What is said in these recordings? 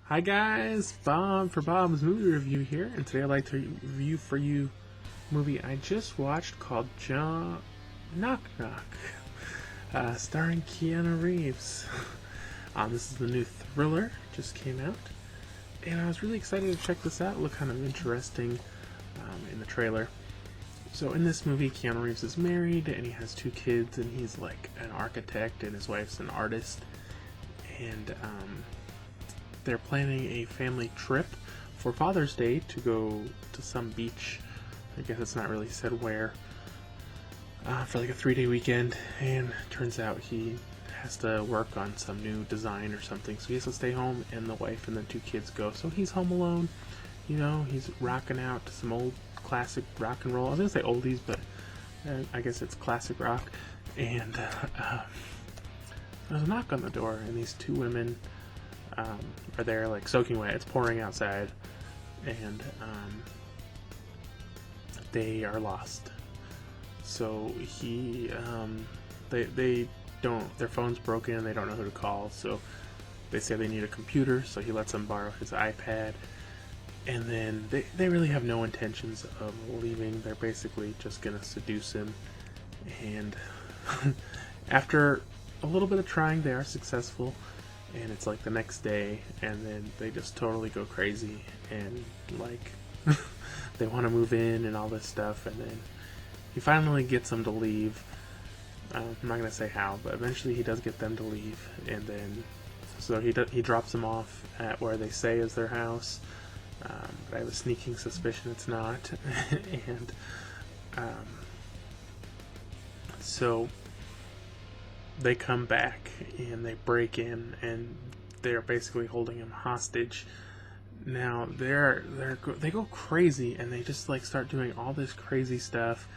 Hi guys, Bob for Bob's Movie Review here, and today I'd like to review for you a movie I just watched called Knock Knock, starring Keanu Reeves. This is the new thriller, just came out, and I was really excited to check this out. It looked kind of interesting in the trailer. So in this movie, Keanu Reeves is married, and he has 2 kids, and he's like an architect, and his wife's an artist, and they're planning a family trip for Father's Day to go to some beach. I guess it's not really said where. For like a 3-day weekend, and turns out he has to work on some new design or something, so he has to stay home, and the wife and the 2 kids go. So he's home alone. You know, he's rocking out to some old classic rock and roll. I was gonna say oldies, but I guess it's classic rock. And there's a knock on the door, and these 2 women are there, like soaking wet. It's pouring outside, and they are lost. So they don't. Their phone's broken. They don't know who to call. So they say they need a computer. So he lets them borrow his iPad, and then they really have no intentions of leaving. They're basically just gonna seduce him, and after a little bit of trying, they are successful. And it's like the next day, and then they just totally go crazy, and like they want to move in and all this stuff, and then he finally gets them to leave. I'm not gonna say how, but eventually he does get them to leave, and then so he drops them off at where they say is their house, but I have a sneaking suspicion it's not. And so they come back and they break in, and they're basically holding him hostage. Now they go crazy, and they just like start doing all this crazy stuff.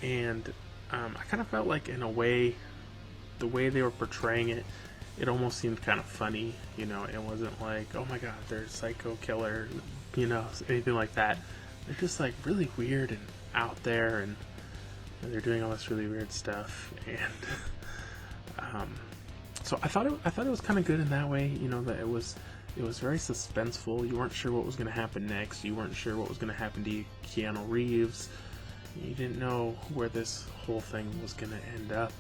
And I kind of felt like, in a way, the way they were portraying it, it almost seemed kind of funny. You know, it wasn't like, oh my god, they're a psycho killer, you know, anything like that. They're just like really weird and out there, and they're doing all this really weird stuff. And so I thought it was kind of good in that way, you know, that it was very suspenseful. You weren't sure what was going to happen next. You weren't sure what was going to happen to Keanu Reeves. You didn't know where this whole thing was going to end up.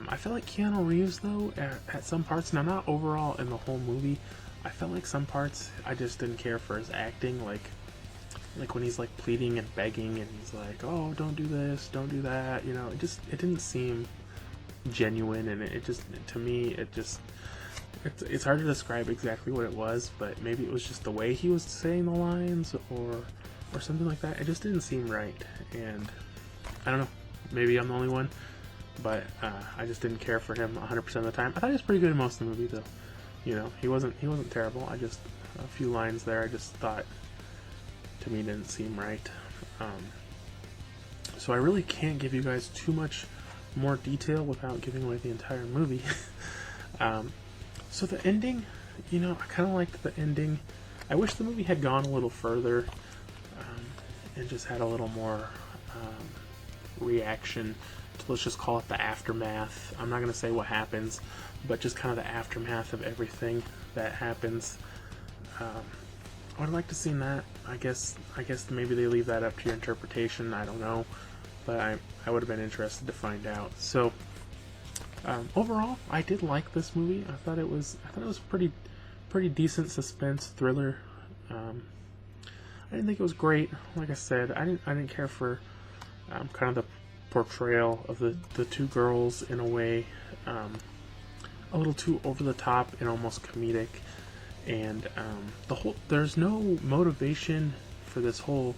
I felt like Keanu Reeves, though, at some parts, now not overall in the whole movie, I felt like some parts I just didn't care for his acting, like when he's like pleading and begging, and he's like, oh, don't do this, don't do that, you know, it didn't seem genuine, and it just, to me, it's hard to describe exactly what it was, but maybe it was just the way he was saying the lines, or something like that. It just didn't seem right, and I don't know, maybe I'm the only one, but I just didn't care for him 100% of the time. I thought he was pretty good in most of the movie, though. You know, he wasn't terrible. I just, a few lines there I just thought, to me, didn't seem right. So I really can't give you guys too much more detail without giving away the entire movie. So the ending, you know, I kind of liked the ending. I wish the movie had gone a little further, and just had a little more reaction to, let's just call it the aftermath. I'm not going to say what happens, but just kind of the aftermath of everything that happens. I would like to see that. I guess maybe they leave that up to your interpretation. I don't know, but I would have been interested to find out. So overall, I did like this movie. I thought it was pretty decent suspense thriller. I didn't think it was great. Like I said, I didn't care for kind of the portrayal of the 2 girls, in a way, a little too over the top and almost comedic. And there's no motivation for this whole,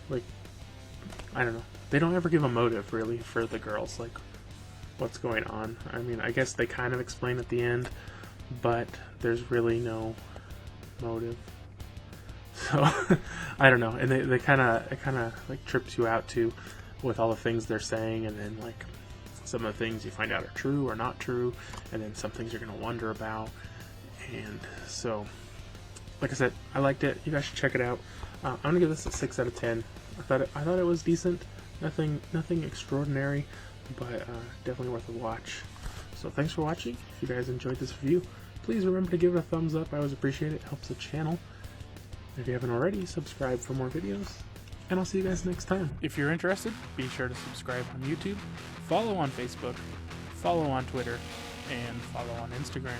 like, I don't know. They don't ever give a motive, really, for the girls, like, what's going on. I mean, I guess they kind of explain at the end, but there's really no motive. So I don't know, and it kind of like trips you out too, with all the things they're saying, and then like some of the things you find out are true or not true, and then some things you're gonna wonder about. And so, like I said, I liked it. You guys should check it out. I'm gonna give this a 6 out of 10. I thought it was decent. Nothing extraordinary, but definitely worth a watch. So thanks for watching. If you guys enjoyed this review, please remember to give it a thumbs up. I always appreciate it. It helps the channel. If you haven't already, subscribe for more videos. And I'll see you guys next time. If you're interested, be sure to subscribe on YouTube, follow on Facebook, follow on Twitter, and follow on Instagram.